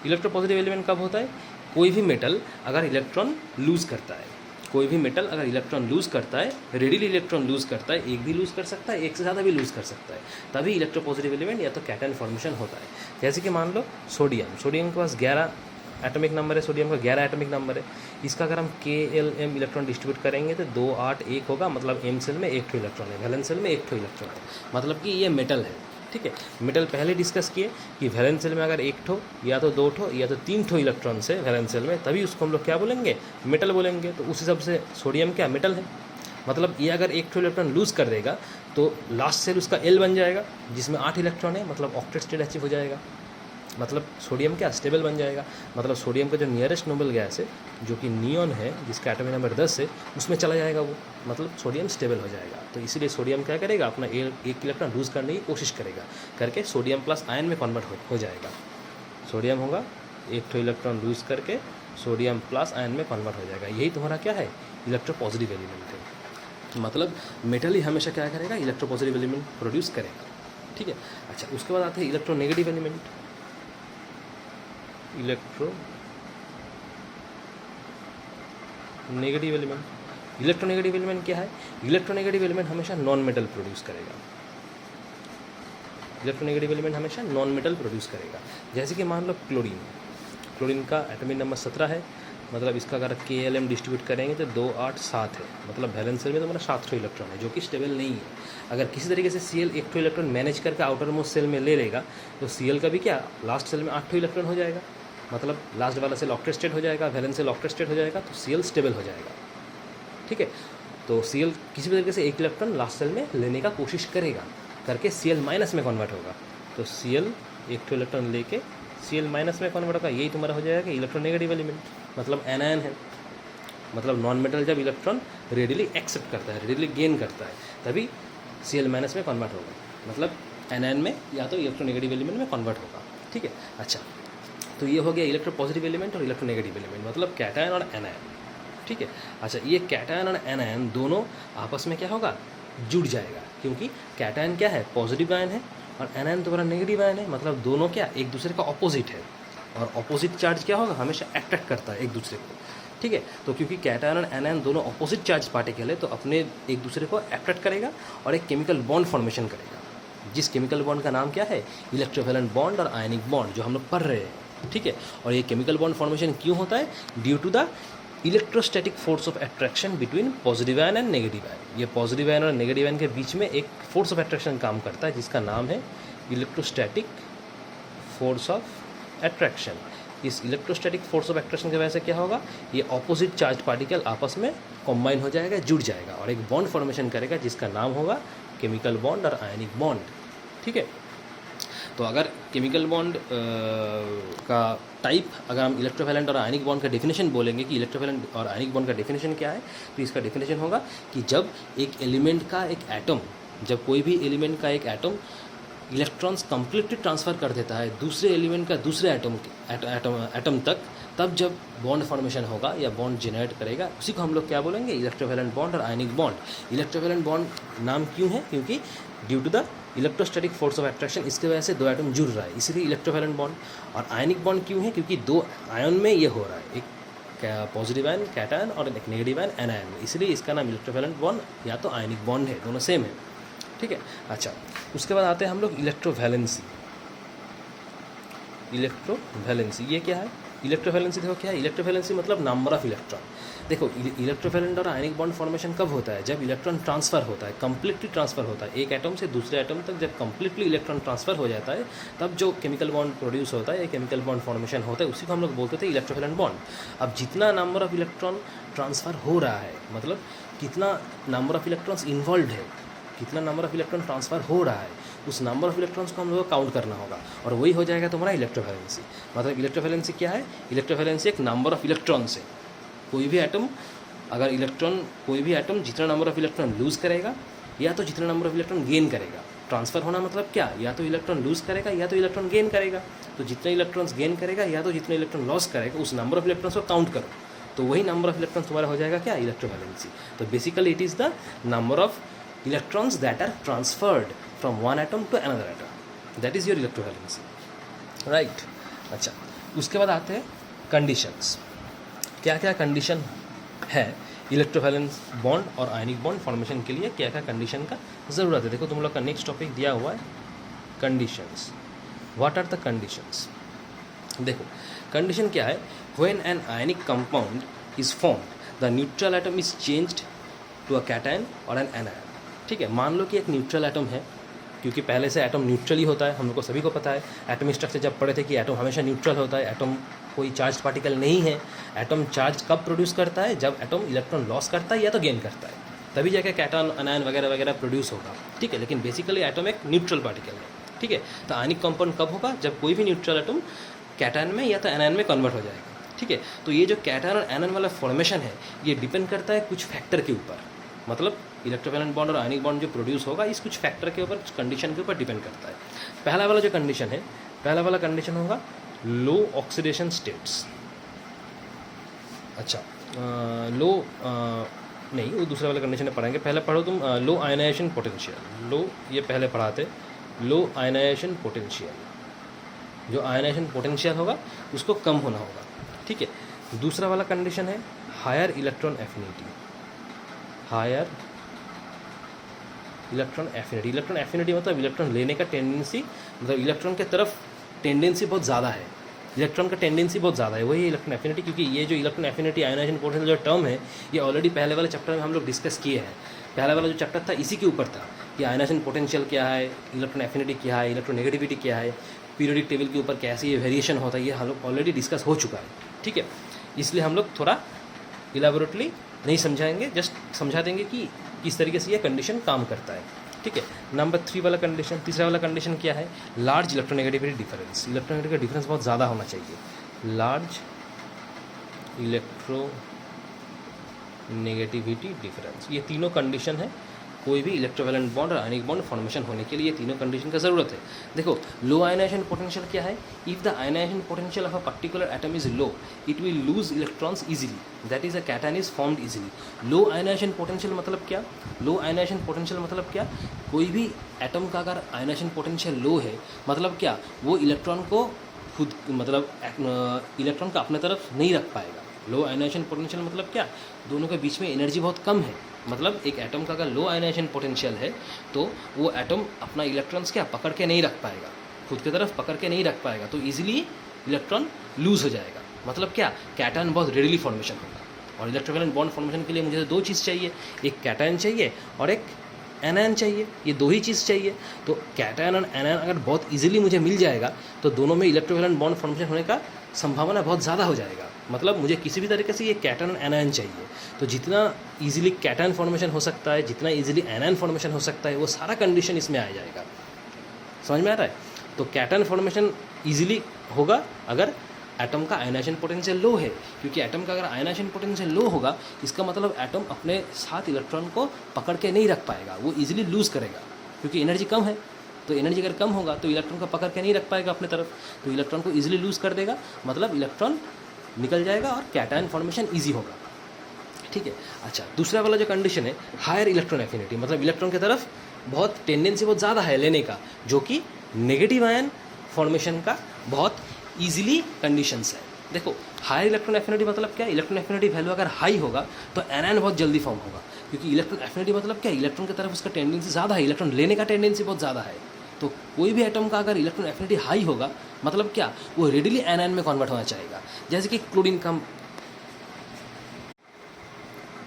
electropositive element कब होता है? कोई भी मेटल अगर इलेक्ट्रॉन लूज करता है, कोई भी मेटल अगर इलेक्ट्रॉन लूज करता है, रेडिली इलेक्ट्रॉन लूज करता है, एक भी लूज कर सकता है, एक से ज़्यादा भी लूज कर सकता है, तभी इलेक्ट्रोपॉजिटिव एलिमेंट या तो कैटायन फॉर्मेशन होता है। जैसे कि मान लो सोडियम, सोडियम के पास 11 एटॉमिक नंबर है, सोडियम का 11 एटॉमिक नंबर है। इसका अगर हम KLm इलेक्ट्रॉन डिस्ट्रीब्यूट करेंगे तो 2 8 1 होगा, मतलब M सेल में 1 ठो इलेक्ट्रॉन है, वैलेंस सेल में 1 ठो इलेक्ट्रॉन है, मतलब कि ये मेटल है। ठीक है, मेटल पहले डिस्कस किए कि वैलेंस सेल में अगर 1 ठो या तो 2 ठो या तो 3 ठो इलेक्ट्रॉन से वैलेंस सेल में, तभी उसको हम लोग क्या बोलेंगे? मेटल बोलेंगे। तो उस हिसाब से सोडियम क्या मेटल है, मतलब ये अगर 1 ठो इलेक्ट्रॉन लूज कर देगा तो लास्ट सेल उसका L बन जाएगा जिसमें 8 इलेक्ट्रॉन है, मतलब ऑक्टेट स्टेट अचीव हो जाएगा, मतलब सोडियम क्या स्टेबल बन जाएगा। मतलब सोडियम का जो नियरेस्ट नोबल गैस है जो कि नियॉन है, जिसका एटॉमिक नंबर 10 है, उसमें चला जाएगा वो, मतलब सोडियम स्टेबल हो जाएगा। तो इसीलिए सोडियम क्या करेगा? अपना एक इलेक्ट्रॉन लूज करने की कोशिश करेगा, करके सोडियम प्लस आयन में कन्वर्ट हो जाएगा। सोडियम होगा, 1 ठो इलेक्ट्रॉन लूज करके सोडियम प्लस आयन में कन्वर्ट हो जाएगा। यही तुम्हारा क्या है? इलेक्ट्रोपॉजिटिव एलिमेंट है। मतलब मेटल ही हमेशा क्या करेगा? इलेक्ट्रोपॉजिटिव एलिमेंट प्रोड्यूस करेगा। ठीक है, अच्छा, उसके बाद आते हैं इलेक्ट्रोनेगेटिव एलिमेंट। इलेक्ट्रोनेगेटिव एलिमेंट क्या है? इलेक्ट्रोनेगेटिव एलिमेंट हमेशा नॉन मेटल प्रोड्यूस करेगा। इलेक्ट्रोनेगेटिव एलिमेंट हमेशा नॉन मेटल प्रोड्यूस करेगा। जैसे कि मान लो क्लोरीन, क्लोरीन का एटॉमिक नंबर 17 है, मतलब इसका अगर KLm डिस्ट्रीब्यूट करेंगे तो 2 8 7 है, मतलब वैलेंस सेल में तो मतलब 7 ठो इलेक्ट्रॉन है जो कि स्टेबल नहीं है। अगर किसी तरीके से Cl 1 ठो इलेक्ट्रॉन मैनेज करके आउटर मोस्ट सेल में ले लेगा तो Cl का भी क्या लास्ट सेल में 8 ठो इलेक्ट्रॉन हो जाएगा, मतलब लास्ट वाला सेल ऑक्टेट स्टेट हो जाएगा, वैलेंस सेल ऑक्टेट स्टेट हो जाएगा, तो Cl स्टेबल हो जाएगा। ठीक है, तो Cl किसी भी तरीके से 1 इलेक्ट्रॉन लास्ट सेल में लेने का कोशिश करेगा, करके Cl माइनस में कन्वर्ट होगा। तो Cl 1 ठो इलेक्ट्रॉन लेके Cl माइनस में कन्वर्ट होगा, यही तुम्हारा हो जाएगा कि इलेक्ट्रोनेगेटिव एलिमेंट, मतलब एनायन है। मतलब नॉन मेटल जब इलेक्ट्रॉन रेडिली एक्सेप्ट करता है, रेडिली गेन करता है, तभी Cl माइनस में कन्वर्ट होगा, मतलब एनायन में या तो इलेक्ट्रोनेगेटिव एलिमेंट में कन्वर्ट होगा। ठीक है, अच्छा, तो ये हो गया इलेक्ट्रोपॉजिटिव एलिमेंट और इलेक्ट्रोनेगेटिव एलिमेंट, मतलब कैटायन और एनायन। ठीक है, अच्छा, ये कैटायन और एनायन दोनों आपस में क्या होगा? जुड़ जाएगा, क्योंकि कैटायन क्या है? पॉजिटिव आयन है, और एनायन तुम्हारा नेगेटिव आयन है, मतलब दोनों क्या एक दूसरे का ऑपोजिट है, और ऑपोजिट चार्ज क्या होगा? हमेशा अट्रैक्ट करता है एक दूसरे को। ठीक है, तो क्योंकि कैटायन और एनायन दोनों ऑपोजिट चार्ज पार्टिकल है, तो अपने एक दूसरे को अट्रैक्ट करेगा और एक केमिकल बॉन्ड फॉर्मेशन करेगा, जिस केमिकल बॉन्ड का नाम क्या है? इलेक्ट्रोवैलेंट बॉन्ड और आयनिक बॉन्ड, जो हम लोग पढ़ रहे हैं। ठीक है, और ये केमिकल बॉन्ड फॉर्मेशन क्यों होता है? Due to the electrostatic force of attraction between positive ion and negative ion. ये पॉजिटिव आयन और नेगेटिव आयन के बीच में एक फोर्स ऑफ अट्रैक्शन काम करता है, जिसका नाम है इलेक्ट्रोस्टैटिक फोर्स ऑफ अट्रैक्शन। इस इलेक्ट्रोस्टैटिक फोर्स ऑफ अट्रैक्शन की वजह से क्या होगा? ये ऑपोजिट चार्ज पार्टिकल आपस में कॉम्बाइन हो जाएगा, जुड़ जाएगा और एक बॉन्ड फॉर्मेशन करेगा, जिसका नाम होगा केमिकल बॉन्ड और आयनिक बॉन्ड। ठीक है, तो अगर केमिकल बॉन्ड का टाइप, अगर हम इलेक्ट्रोवैलेंट और आयनिक बॉन्ड का डेफिनेशन बोलेंगे कि इलेक्ट्रोवैलेंट और आयनिक बॉन्ड का डेफिनेशन क्या है, तो इसका डेफिनेशन होगा कि जब एक एलिमेंट का एक एटम, जब कोई भी एलिमेंट का एक एटम इलेक्ट्रॉन्स कंप्लीटली ट्रांसफ़र कर देता है दूसरे एलिमेंट का दूसरे एटम तक, तब जब बॉन्ड फॉर्मेशन होगा या बॉन्ड जनरेट करेगा, उसी को हम लोग क्या बोलेंगे? इलेक्ट्रोवैलेंट बॉन्ड और आयनिक बॉन्ड। इलेक्ट्रोवैलेंट बॉन्ड नाम क्यों है? क्योंकि due to the electrostatic force of attraction, इसके वजह से 2 एटम जुड़ रहा है, इसीलिए इलेक्ट्रोवैलेंट बॉन्ड। और आयनिक बॉन्ड क्यों है? क्योंकि 2 आयन में ये हो रहा है, एक पॉजिटिव आयन कैटायन और एक नेगेटिव आयन एनायन, इसलिए इसका नाम इलेक्ट्रोवैलेंट बॉन्ड या तो आयनिक बॉन्ड है, दोनों सेम है। ठीक है, अच्छा, उसके बाद आते हैं हम लोग इलेक्ट्रोवैलेंसी। इलेक्ट्रोवैलेंसी ये क्या है? इलेक्ट्रोवैलेंसी देखो क्या है? इलेक्ट्रोवैलेंसी मतलब नंबर ऑफ इलेक्ट्रॉन। देखो, इलेक्ट्रोवैलेंट और आयनिक बॉन्ड फॉर्मेशन कब होता है? जब इलेक्ट्रॉन ट्रांसफ़र होता है, कंप्लीटली ट्रांसफ़र होता है, एक एटम से दूसरे एटम तक जब कंप्लीटली इलेक्ट्रॉन ट्रांसफ़र हो जाता है, तब जो केमिकल बॉन्ड प्रोड्यूस होता है, केमिकल बॉन्ड फॉर्मेशन होता है, उसी को हम लोग बोलते थे इलेक्ट्रोवैलेंट बॉन्ड। अब जितना नंबर ऑफ इलेक्ट्रॉन ट्रांसफ़र हो रहा है, मतलब कितना नंबर ऑफ इलेक्ट्रॉन्स इन्वॉल्व है, कितना नंबर ऑफ इलेक्ट्रॉन ट्रांसफ़र हो रहा है, उस नंबर ऑफ इलेक्ट्रॉन्स को हम लोग को काउंट करना होगा, और वही हो जाएगा तुम्हारा इलेक्ट्रोवैलेंसी। मतलब इलेक्ट्रोवैलेंसी क्या है? इलेक्ट्रोवैलेंसी एक नंबर ऑफ इलेक्ट्रॉन्स है। कोई भी एटम जितना नंबर ऑफ इलेक्ट्रॉन लूज़ करेगा या तो जितना नंबर ऑफ इलेक्ट्रॉन गेन करेगा, ट्रांसफ़र होना मतलब क्या, या तो इलेक्ट्रॉन लूज़ करेगा या तो इलेक्ट्रॉन गेन करेगा। तो जितने इलेक्ट्रॉन्स गेन करेगा या तो जितने इलेक्ट्रॉन लॉस करेगा उस नंबर ऑफ इलेक्ट्रॉन्स को काउंट करो, तो वही नंबर ऑफ इलेक्ट्रॉन्स तुम्हारा हो जाएगा क्या, इलेक्ट्रोवैलेंसी। तो basically it is the number of electrons that are transferred from one atom to another atom, that is your electrovalency, right. अच्छा, उसके बाद आते हैं कंडीशंस। क्या क्या कंडीशन है इलेक्ट्रोवैलेंस बॉन्ड और आयनिक बॉन्ड फॉर्मेशन के लिए, क्या क्या कंडीशन का ज़रूरत है। देखो तुम लोग का नेक्स्ट टॉपिक दिया हुआ है conditions. What are the conditions. देखो कंडीशन क्या है, when an ionic compound is formed the neutral atom is changed to a cation और एन एनायन। ठीक है, मान लो कि एक न्यूट्रल एटम है, क्योंकि पहले से एटम न्यूट्रल ही होता है, हम लोग को सभी को पता है। एटम स्ट्रक्चर जब पढ़े थे कि एटम हमेशा न्यूट्रल होता है, एटम कोई चार्ज पार्टिकल नहीं है। एटम चार्ज कब प्रोड्यूस करता है, जब एटम इलेक्ट्रॉन लॉस करता है या तो गेन करता है, तभी जाके कैटायन अनायन वगैरह वगैरह प्रोड्यूस होगा। ठीक है, लेकिन बेसिकली एटम एक न्यूट्रल पार्टिकल है। ठीक है, तो आयनिक कंपाउंड कब होगा, जब कोई भी न्यूट्रल एटम कैटायन में या तो एनायन में कन्वर्ट हो जाएगा। ठीक है, तो ये जो कैटायन और एनायन वाला फॉर्मेशन है ये डिपेंड करता है कुछ फैक्टर के ऊपर, मतलब इलेक्ट्रोवैलेंट बॉन्ड और आयनिक बॉन्ड जो प्रोड्यूस होगा इस कुछ फैक्टर के ऊपर, कंडीशन के ऊपर डिपेंड करता है। पहला वाला जो कंडीशन है, पहला वाला कंडीशन होगा लो ऑक्सीडेशन स्टेट्स। अच्छा, लो नहीं, वो दूसरे वाले कंडीशन में पढ़ेंगे। पहले पढ़ो तुम लो आयनाइजेशन पोटेंशियल। लो ये पहले पढ़ाते, लो आयनाइजेशन पोटेंशियल। जो आयनाइजेशन पोटेंशियल होगा उसको कम होना होगा। ठीक है, दूसरा वाला कंडीशन है higher electron affinity. Higher electron affinity, electron affinity मतलब इलेक्ट्रॉन लेने का टेंडेंसी, मतलब इलेक्ट्रॉन के तरफ टेंडेंसी बहुत ज़्यादा है, इलेक्ट्रॉन का टेंडेंसी बहुत ज़्यादा है, वही इलेक्ट्रॉन एफिनिटी। क्योंकि ये जो इलेक्ट्रॉन एफिनिटी आयनाइजेशन पोटेंशियल जो टर्म है ये ऑलरेडी पहले वाले चैप्टर में हम लोग डिस्कस किए हैं। पहला वाला जो चैप्टर था इसी के ऊपर था कि आयनाइजेशन पोटेंशियल क्या है, इलेक्ट्रॉन एफिनिटी क्या है, इलेक्ट्रोनेगेटिविटी क्या है, पीरियोडिक टेबल के ऊपर कैसे ये वेरिएशन होता है, ये हम लोग ऑलरेडी डिस्कस हो चुका है। ठीक है, इसलिए हम लोग थोड़ा इलेबोरेटली नहीं समझाएंगे, जस्ट समझा देंगे कि किस तरीके से ये कंडीशन काम करता है। ठीक है, नंबर 3 वाला कंडीशन, तीसरा वाला कंडीशन क्या है, large electronegativity difference. Electronegativity difference बहुत ज़्यादा होना चाहिए। लार्ज इलेक्ट्रोनेगेटिविटी डिफरेंस, ये तीनों कंडीशन है कोई भी इलेक्ट्रोवैलेंट बॉन्ड और आयनिक बॉन्ड फॉर्मेशन होने के लिए, ये तीनों कंडीशन का ज़रूरत है। देखो लो आयनाइजेशन पोटेंशियल क्या है, if the ionisation potential of a particular atom is low it will lose electrons easily, that is a cation is formed easily. Low ionization potential मतलब क्या, लो आयनाइजेशन पोटेंशियल मतलब क्या, कोई भी एटम का अगर आयनाइजेशन पोटेंशियल लो है मतलब क्या, वो इलेक्ट्रॉन को खुद मतलब इलेक्ट्रॉन को अपने तरफ नहीं रख पाएगा। लो आयनाइजेशन पोटेंशियल मतलब क्या, दोनों के बीच में एनर्जी बहुत कम है, मतलब एक एटम का अगर लो आयनाइजेशन पोटेंशियल है तो वो एटम अपना इलेक्ट्रॉन्स क्या पकड़ के नहीं रख पाएगा, खुद की तरफ पकड़ के नहीं रख पाएगा, तो इजीली इलेक्ट्रॉन लूज हो जाएगा। मतलब क्या, कैटायन बहुत रेडिली फॉर्मेशन होगा। और इलेक्ट्रोवैलेंट बॉन्ड फॉर्मेशन के लिए मुझे दो चीज़ चाहिए, एक कैटायन चाहिए और एक एनायन चाहिए, ये दो ही चीज़ चाहिए। तो कैटायन और एनायन अगर बहुत इजीली मुझे मिल जाएगा तो दोनों में इलेक्ट्रोवैलेंट बॉन्ड फॉर्मेशन होने का संभावना बहुत ज़्यादा हो जाएगा। मतलब मुझे किसी भी तरीके से ये कैटायन और एनायन चाहिए, तो जितना इजीली कैटायन फॉर्मेशन हो सकता है, जितना इजीली एनायन फॉर्मेशन हो सकता है, वो सारा कंडीशन इसमें आ जाएगा। समझ में आ रहा है। तो कैटायन फॉर्मेशन इजीली होगा अगर एटम का आयनाइजेशन पोटेंशियल लो है, क्योंकि एटम का अगर आयनाइजेशन पोटेंशियल लो होगा इसका मतलब एटम अपने साथ इलेक्ट्रॉन को पकड़ के नहीं रख पाएगा, वो इजीली लूज़ करेगा, क्योंकि एनर्जी कम है। तो एनर्जी अगर कम होगा तो इलेक्ट्रॉन को पकड़ के नहीं रख पाएगा अपने तरफ, तो इलेक्ट्रॉन को इजीली लूज़ कर देगा, मतलब इलेक्ट्रॉन निकल जाएगा और कैटायन फॉर्मेशन ईजी होगा। ठीक है, अच्छा दूसरा वाला जो कंडीशन है हायर इलेक्ट्रॉन एफिनिटी, मतलब इलेक्ट्रॉन की तरफ बहुत टेंडेंसी बहुत ज़्यादा है लेने का, जो कि नेगेटिव आयन फॉर्मेशन का बहुत ईजिली कंडीशंस है। देखो हायर इलेक्ट्रॉन एफिनिटी मतलब क्या, इलेक्ट्रॉन एफिनिटी वैल्यू अगर हाई होगा तो एनायन बहुत जल्दी फॉर्म होगा, क्योंकि इलेक्ट्रॉन एफिनिटी मतलब क्या, इलेक्ट्रॉन की तरफ उसका टेंडेंसी ज़्यादा है, इलेक्ट्रॉन लेने का टेंडेंसी बहुत ज़्यादा है। तो कोई भी एटम का अगर इलेक्ट्रॉन एफिनिटी हाई होगा मतलब क्या, वो रेडिली एनायन में कन्वर्ट होना चाहेगा। जैसे कि क्लोरीन का,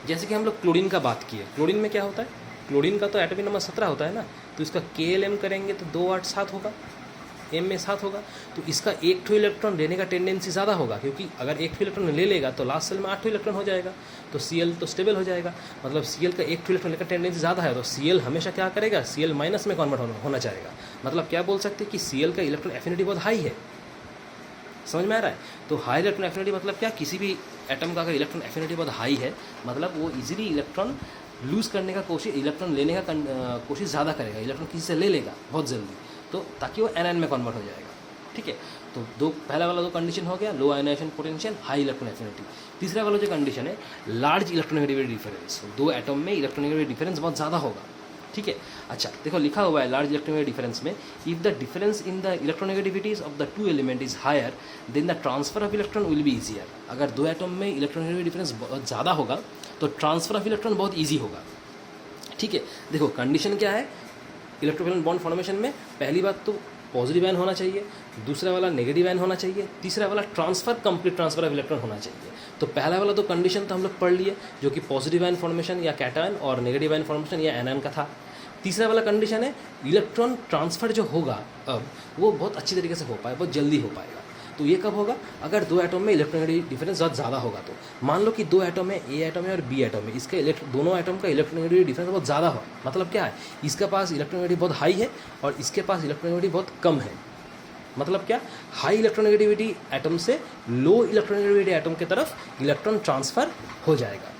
जैसे कि हम लोग क्लोरीन का बात किए, क्लोरीन में क्या होता है, क्लोरीन का तो एटॉमिक नंबर 17 होता है ना, तो इसका KLM करेंगे तो 2 8 7 होगा, M में 7 होगा, तो इसका एक ठो इलेक्ट्रॉन लेने का टेंडेंसी ज़्यादा होगा, क्योंकि अगर एक ठो इलेक्ट्रॉन ले लेगा तो लास्ट सेल में 8 ठो इलेक्ट्रॉन हो जाएगा, तो Cl तो स्टेबल हो जाएगा, मतलब Cl का एक ठो इलेक्ट्रॉन लेकर टेंडेंसी ज़्यादा है, तो Cl हमेशा क्या करेगा, Cl माइनस में कन्वर्ट होना चाहेगा। मतलब क्या बोल सकते हैं कि Cl का इलेक्ट्रॉन एफिनिटी बहुत हाई है। समझ में आ रहा है। तो हाई इलेक्ट्रॉन एफिनिटी मतलब क्या, किसी भी एटम का अगर इलेक्ट्रॉन एफिनिटी बहुत हाई है मतलब वो इजीली इलेक्ट्रॉन लूज़ करने का कोशिश, इलेक्ट्रॉन लेने का कोशिश ज़्यादा करेगा, इलेक्ट्रॉन किसी से ले लेगा बहुत जल्दी, तो ताकि वो एनायन में कन्वर्ट हो जाएगा। ठीक है, तो पहला वाला कंडीशन हो गया low ionization potential, high electron affinity. तीसरा वाला जो कंडीशन है लार्ज इलेक्ट्रोनेगेटिविटी डिफरेंस, दो एटम में इलेक्ट्रोनेगेटिविटी डिफरेंस बहुत ज़्यादा होगा। ठीक है, अच्छा देखो लिखा हुआ है लार्ज इलेक्ट्रोनेगेटिविटी डिफरेंस में, if the difference in the electronegativities of the two element is higher then the transfer of electron will be easier. अगर दो एटम में इलेक्ट्रोनेगेटिविटी डिफरेंस बहुत ज़्यादा होगा तो ट्रांसफर ऑफ इलेक्ट्रॉन बहुत ईजी होगा। ठीक है, देखो कंडीशन क्या है इलेक्ट्रोवैलेंट बॉन्ड फॉर्मेशन में, पहली बात तो पॉजिटिव आयन होना चाहिए, दूसरा वाला नेगेटिव आयन होना चाहिए, तीसरा वाला transfer complete transfer of electron होना चाहिए। तो पहला वाला तो कंडीशन तो हम लोग पढ़ लिए जो कि पॉजिटिव आयन फॉर्मेशन या कैटायन और नेगेटिव आयन फॉर्मेशन या एनायन का था। तीसरा वाला कंडीशन है इलेक्ट्रॉन ट्रांसफर जो होगा अब वो बहुत अच्छी तरीके से हो पाए, बहुत जल्दी हो पाएगा। तो ये कब होगा, अगर दो एटम में इलेक्ट्रोनेगेटिव डिफरेंस बहुत ज़्यादा होगा। तो मान लो कि दो एटम है, ए एटम है और बी एटम है, इसके दोनों एटम का इलेक्ट्रोनेगेटिव डिफरेंस बहुत ज़्यादा हो, मतलब क्या है इसके पास इलेक्ट्रोनेगेटिव बहुत हाई है और इसके पास इलेक्ट्रोनेगेटिव बहुत कम है। मतलब क्या, हाई इलेक्ट्रोनेगेटिविटी एटम से लो इलेक्ट्रोनेगेटिविटी एटम की तरफ इलेक्ट्रॉन ट्रांसफ़र हो जाएगा।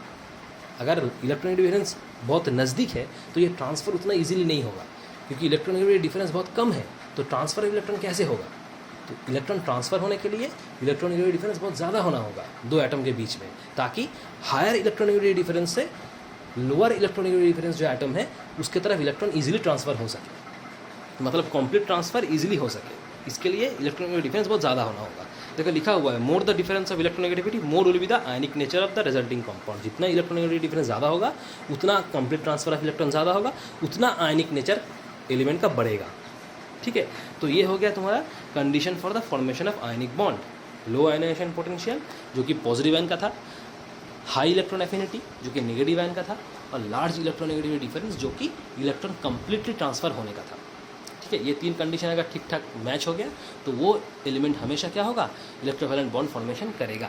अगर इलेक्ट्रोनेगेटिव डिफरेंस बहुत नज़दीक है तो ये ट्रांसफ़र उतना इजीली नहीं होगा, क्योंकि इलेक्ट्रोनेगेटिविटी डिफरेंस बहुत कम है। तो ट्रांसफ़र इलेक्ट्रॉन कैसे होगा, तो इलेक्ट्रॉन ट्रांसफ़र होने के लिए इलेक्ट्रोनेगेटिविटी डिफरेंस बहुत ज़्यादा होना होगा दो एटम के बीच में, ताकि हायर इलेक्ट्रोनेगेटिविटी डिफरेंस से लोअर इलेक्ट्रोनेगेटिविटी डिफरेंस जो एटम है उसके तरफ इलेक्ट्रॉन ईजिली ट्रांसफ़र हो सके, मतलब कंप्लीट ट्रांसफ़र ईजिली हो सके। इसके लिए इलेक्ट्रोनेगेटिव डिफरेंस बहुत ज़्यादा होना होगा। देखो लिखा हुआ है more the difference of electronegativity more will be the ionic nature of the resulting compound. जितना इलेक्ट्रोनेगेटिव डिफरेंस ज़्यादा होगा उतना कंप्लीट ट्रांसफर ऑफ इलेक्ट्रॉन ज़्यादा होगा, उतना आयनिक नेचर एलिमेंट का बढ़ेगा। ठीक है, तो ये हो गया तुम्हारा condition for the formation of ionic bond. Low ionization potential जो कि पॉजिटिव आयन का था, हाई इलेक्ट्रॉन एफिनिटी जो कि नेगेटिव आयन का था, और लार्ज इलेक्ट्रोनेगेटिविटी डिफरेंस जो कि इलेक्ट्रॉन कंप्लीटली ट्रांसफर होने का था। ठीक है, ये तीन कंडीशन अगर ठीक ठाक मैच हो गया तो वो एलिमेंट हमेशा क्या होगा, इलेक्ट्रोवैलेंट बॉन्ड फॉर्मेशन करेगा।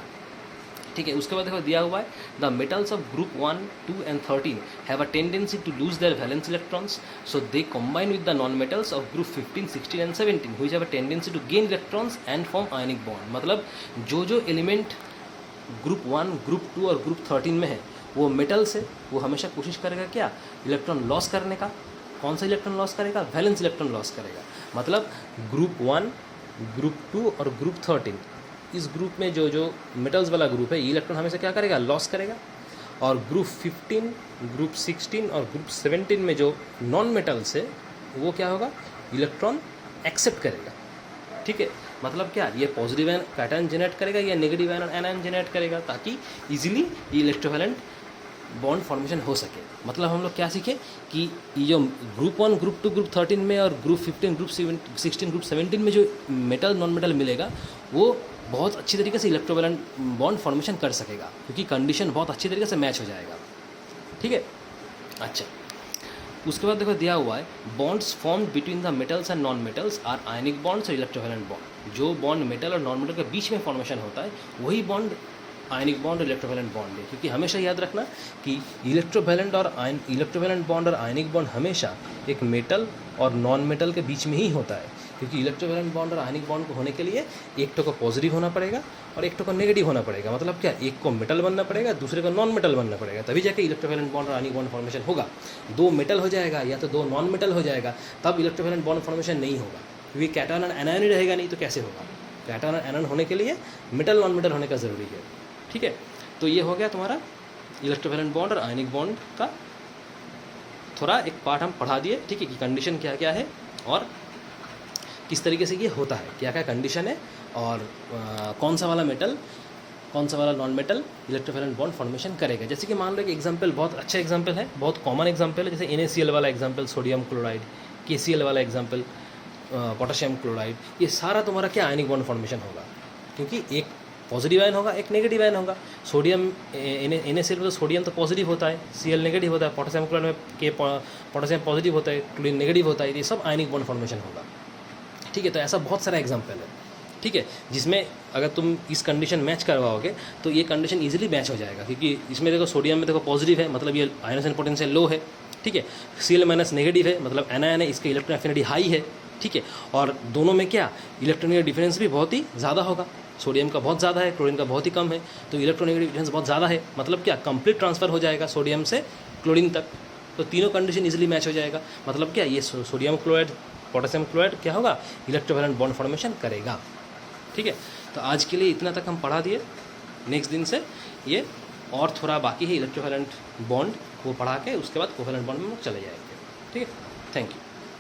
ठीक है, उसके बाद देखो दिया हुआ है the metals of group 1, 2 and 13 have a tendency to lose their valence electrons, so they combine with the non metals of group 15, 16 and 17 which have a tendency to gain electrons and form ionic bond. मतलब जो element group 1, group 2 और group 13 में है वो metals है, वो हमेशा कोशिश करेगा क्या, इलेक्ट्रॉन लॉस करने का। कौन सा इलेक्ट्रॉन लॉस करेगा, वैलेंस इलेक्ट्रॉन लॉस करेगा। मतलब ग्रुप 1, ग्रुप 2 और ग्रुप 13 इस ग्रुप में जो मेटल्स वाला ग्रुप है ये इलेक्ट्रॉन हमेशा क्या करेगा, लॉस करेगा। और ग्रुप 15, ग्रुप 16 और ग्रुप 17 में जो नॉन मेटल्स है वो क्या होगा, इलेक्ट्रॉन एक्सेप्ट करेगा। ठीक है, मतलब क्या, ये पॉजिटिव आयन पैटर्न जनरेट करेगा या नेगेटिव आयन एनायन जनरेट करेगा, ताकि इजीली ये इलेक्ट्रोवैलेंट बॉन्ड फॉर्मेशन हो सके। मतलब हम लोग क्या सीखे कि ये जो ग्रुप 1, ग्रुप 2, ग्रुप 13 में और ग्रुप 15, ग्रुप 16, ग्रुप 17 में जो मेटल नॉन मेटल मिलेगा वो बहुत अच्छी तरीके से इलेक्ट्रोवैलेंट बॉन्ड फॉर्मेशन कर सकेगा, क्योंकि कंडीशन बहुत अच्छी तरीके से मैच हो जाएगा। ठीक है, अच्छा उसके बाद देखो दिया हुआ है bonds formed between the metals and non metals are ionic bonds और इलेक्ट्रोवैलेंट बॉन्ड। जो बॉन्ड मेटल और नॉन मेटल के बीच में फॉर्मेशन होता है वही बॉन्ड आयनिक बॉन्ड और इलेक्ट्रोवैलेंट बॉन्ड है। क्योंकि हमेशा याद रखना कि इलेक्ट्रोवैलेंट बॉन्ड और आयनिक बॉन्ड हमेशा एक मेटल और नॉन मेटल के बीच में ही होता है, क्योंकि इलेक्ट्रोवैलेंट बॉन्ड और आयनिक बॉन्ड को होने के लिए एक तो को पॉजिटिव होना पड़ेगा और एक तो को नेगेटिव होना पड़ेगा। मतलब क्या, एक को मेटल बनना पड़ेगा, दूसरे को नॉन मेटल बनना पड़ेगा, तभी जाके इलेक्ट्रोवैलेंट बॉन्ड और आयनिक बॉन्ड फॉर्मेशन होगा। दो मेटल हो जाएगा या तो दो नॉन मेटल हो जाएगा तब इलेक्ट्रोवैलेंट बॉन्ड फॉर्मेशन नहीं होगा, क्योंकि कैटायन और एनायन ही रहेगा नहीं तो कैसे होगा। कैटायन और एनायन होने के लिए मेटल नॉन मेटल होने का ज़रूरी है। ठीक है, तो ये हो गया तुम्हारा इलेक्ट्रोवैलेंट बॉन्ड और आयनिक बॉन्ड का थोड़ा एक पार्ट हम पढ़ा दिए। ठीक है, कि कंडीशन क्या क्या है और किस तरीके से ये होता है, क्या क्या कंडीशन है और कौन सा वाला मेटल कौन सा वाला non metal electrovalent bond formation करेगा। जैसे कि मान लो एक एग्जांपल, बहुत अच्छा एग्जांपल है, बहुत कॉमन एग्जांपल है, जैसे NaCl वाला एग्जांपल, सोडियम क्लोराइड, KCl वाला एग्जांपल, पोटेशियम क्लोराइड, ये सारा तुम्हारा क्या आयनिक बॉन्ड फॉर्मेशन होगा, क्योंकि एक पॉजिटिव आयन होगा एक नेगेटिव आयन होगा। सोडियम NaCl में तो सोडियम तो पॉजिटिव होता है, Cl नेगेटिव होता है, पोटेशियम क्लोराइड में पोटेशियम पॉजिटिव होता है, क्लोरीन नेगेटिव होता है, ये सब आयनिक बॉन्ड फॉर्मेशन होगा। ठीक है, तो ऐसा बहुत सारा एग्जांपल है। ठीक है, जिसमें अगर तुम इस कंडीशन मैच करवाओगे तो ये कंडीशन इजीली मैच हो जाएगा, क्योंकि इसमें देखो सोडियम में देखो पॉजिटिव है, मतलब ये आयनाइजेशन पोटेंशियल लो है। ठीक है, Cl माइनस नेगेटिव है, मतलब एनायन है, इसके इलेक्ट्रॉन एफिनिटी हाई है। ठीक है, और दोनों में क्या इलेक्ट्रॉनिक डिफरेंस भी बहुत ही ज़्यादा होगा। सोडियम का बहुत ज़्यादा है, क्लोरीन का बहुत ही कम है, तो इलेक्ट्रोनेगेटिव डिफरेंस बहुत ज़्यादा है, मतलब क्या कंप्लीट ट्रांसफ़र हो जाएगा सोडियम से क्लोरीन तक, तो तीनों कंडीशन इजीली मैच हो जाएगा। मतलब क्या, ये सोडियम क्लोराइड पोटेशियम क्लोराइड क्या होगा, इलेक्ट्रोवैलेंट बॉन्ड फॉर्मेशन करेगा। ठीक है, तो आज के लिए इतना तक हम पढ़ा दिए। नेक्स्ट दिन से ये और थोड़ा बाकी है इलेक्ट्रोवैलेंट बॉन्ड, वो पढ़ा के उसके बाद कोवैलेंट बॉन्ड में हम लोग चले जाएंगे। ठीक है, थैंक यू।